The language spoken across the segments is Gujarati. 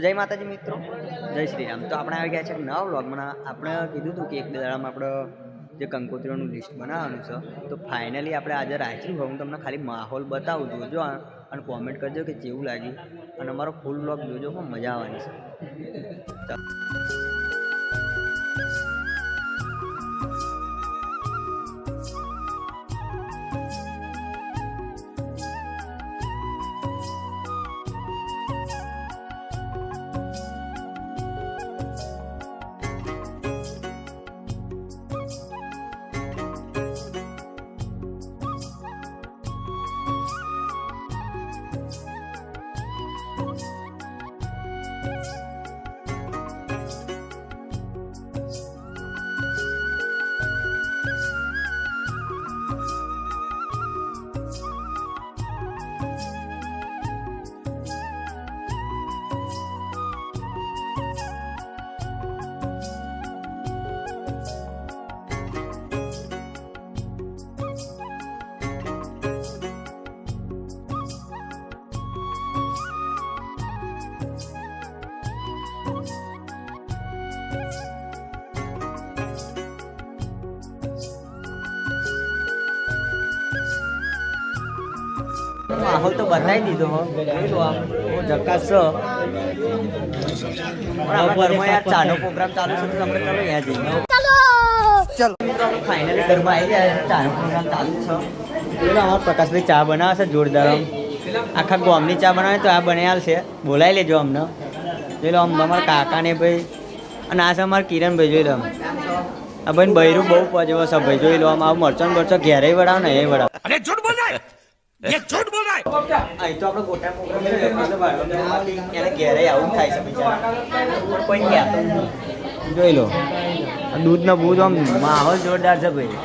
જય માતાજી મિત્રો, જય શ્રી રામ. તો આપણે આવી ગયા છે નવા વ્લોગમાં. આપણે કીધું હતું કે એક બે દાડામાં આપણે જે કંકોત્રીઓનું લિસ્ટ બનાવવાનું છે, તો ફાઇનલી આપણે આજે રાખ્યું. હું તમને ખાલી માહોલ બતાવું જોજો અને કોમેન્ટ કરજો કે કેવું લાગ્યું, અને અમારો ફૂલ વ્લોગ જોજો, પણ મજા આવવાની છે. માહોલ તો બતાવી દીધો હો, જકાસ છે. ઘરમાં યાર ચાનો પ્રોગ્રામ ચાલુ છે, તો આપણે ચલો અહીંયા જઈએ. ચલો મિત્રો, આપણે ફાઇનલી ઘરમાં આવી ગયા છે. ચાનો પ્રોગ્રામ ચાલુ છે. અમારા પ્રકાશભાઈ ચા બનાવે છે જોરદાર. આખા ગામની ચા બનાવે તો આ બનાવેલ છે. બોલાવી લેજો અમને. જોઈ લો અમારા કાકા ને ભાઈ, અને આ છે અમારા કિરણભાઈ. જોઈ લો આ ભાઈ બૈરું બહુ પજવો છે ભાઈ. જોઈ લો આમ આવું મરચો મરચો ઘેરે વડાવ ને એ વડાવ. ये झूठ बोल रहा है. અહીં તો આપણો ગોટા પ્રોગ્રામ છે, એને ઘેરે આવું થાય છે બિચારા, પણ કોઈ કહેતો નથી. જોઈ લો દૂધ ને બૂધ, આમ માહોલ જોરદાર છે ભાઈ.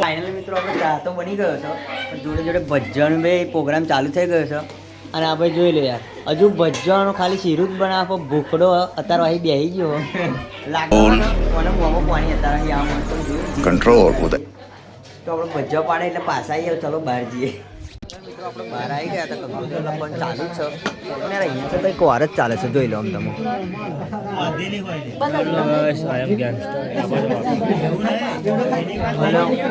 ફાઇનલી મિત્રો આપણે ચા તો બની ગયો છે, પણ જોડે જોડે ભજન ભાઈ પ્રોગ્રામ ચાલુ થઈ ગયો છે. અને આ ભાઈ જોઈ લો યાર, હજુ ભજન ખાલી શીરું જ બનાવો. ભૂખડો અત્યારે અહીં બેસી ગયો લાગે મને મોમો પાણી અત્યારે અહીં આમ કંટ્રોલ. તો આપણે ભજ્જો પાડે એટલે પાછા આવીએ. ચલો બહાર જઈએ. આપણે બહાર આવી ગયા હતા, કંકોત્રી લખવાનું ચાલુ જ છે, અને અહીંયા તો કંઈક વાર જ ચાલે છે. જોઈ લો આમ તમે.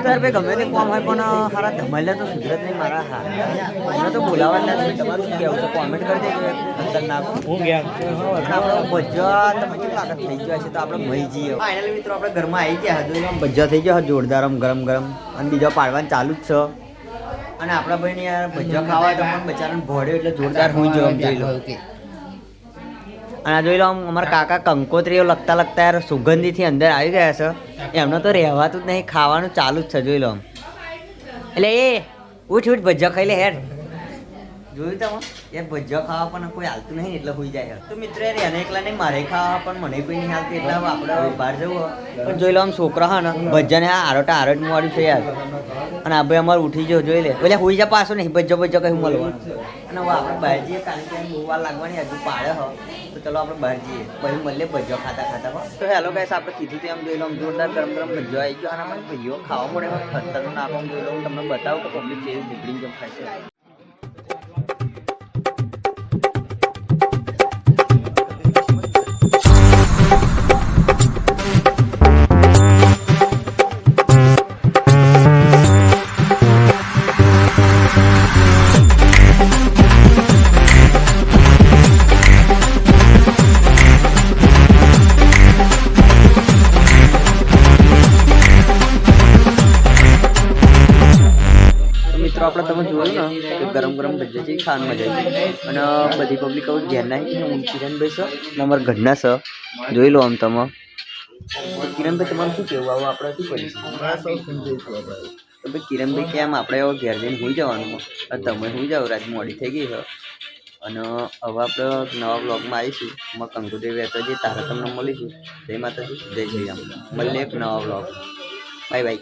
ભાઈ ગમે તે કોમ હોય, પણ સારા ધમાલે તો સુધરત નહીં મારા. હા મને તો બોલાવા નથી. તમારું શું કહેવું છે? કોમેન્ટ કરી દેજો. ખતરનાક આપણો ભજ્જા તમે કેવું લાગત થઈ ગયા છે, તો આપણે મહી જઈએ. ફાઇનલી મિત્રો આપણે ઘરમાં આવી ગયા. જોઈ લો ભજ્જા થઈ ગયા જોરદાર, આમ ગરમ ગરમ, અને બીજા પાડવાનું ચાલુ જ છે. અને આપણા ભાઈને યાર ભજીયા ખાવા તો પણ બચારાને ભોળ્યો એટલે જોરદાર હોઈ જવા. જોઈ લો. અને આ જોઈ લો આમ અમારા કાકા કંકોત્રીઓ લખતા લખતા યાર સુગંધીથી અંદર આવી ગયા છે. એમને તો રહેવાતું જ નહીં, ખાવાનું ચાલુ જ છે. જોઈ લો આમ. એટલે એ ઉઠ ઉઠ ભજીયા ખાઈ લે હેર. જોયું તમે યાર, ભજીયા ખાવા પણ કોઈ હાલતું નહીં એટલે હોઈ જાય. તો મિત્ર યાર એને એકલા નહીં, મારે ખાવા પણ મને કોઈ નહીં હાલતું, એટલે આપણે બહાર જવું. પણ જોઈ લો આમ છોકરા હા ને ભજીયાને આ આરોટા આરોટ મળ્યું છે યાર. અને આ ભાઈ અમારે ઉઠી ગયો. જોઈ લે એટલે હોઈ જા પાછો નહીં. ભજ્જો ભજ્જો કहीं મળવાનું. અને હવે આપણે બહાર જઈએ, કારણ કે બહુ વાર લાગવાની હજુ પાડે હો. તો ચલો આપણે બહાર જઈએ, પછી મળીએ ભજ્જો ખાતા ખાતા હો. તો હેલો ગાઈસ, આપણે કીધું તેમ જોઈ લો આમ જોરદાર ગરમ ગરમ ભજ્જો આવી ગયો. અને આપણે ભજીઓ ખાવા મળે ખતરનું નાખો. જોઈ લો હું તમને બતાવું કે પબ્લિક કેવી નીકળી જેમ ખાય છે. આપણે તમે જોયું ને કે ગરમ ગરમ ભજીયા છે, ખાવાની મજા આવી. અને બધી પબ્લિક હવે ઘેર ના આવી. હું કિરણભાઈ છે ને અમારા ઘરના છે. જોઈ લો આમ તમે. કિરણભાઈ તમારું શું કહેવું? આવું આપણે શું કરીશું? તો ભાઈ કિરણભાઈ કેમ આપણે હવે ઘેર જઈને હોઈ જવાનું. તમે હોઈ જાઓ, રાત મોડી થઈ ગઈ છે. અને હવે આપણે નવા બ્લોગમાં આવીશું. એમાં કંકોત્રી વહેતો જઈએ, તારે તમને મળીશું. જય માતાજી, જય શ્રી રામ. મળીએ એક નવા બ્લોગ. Bye bye.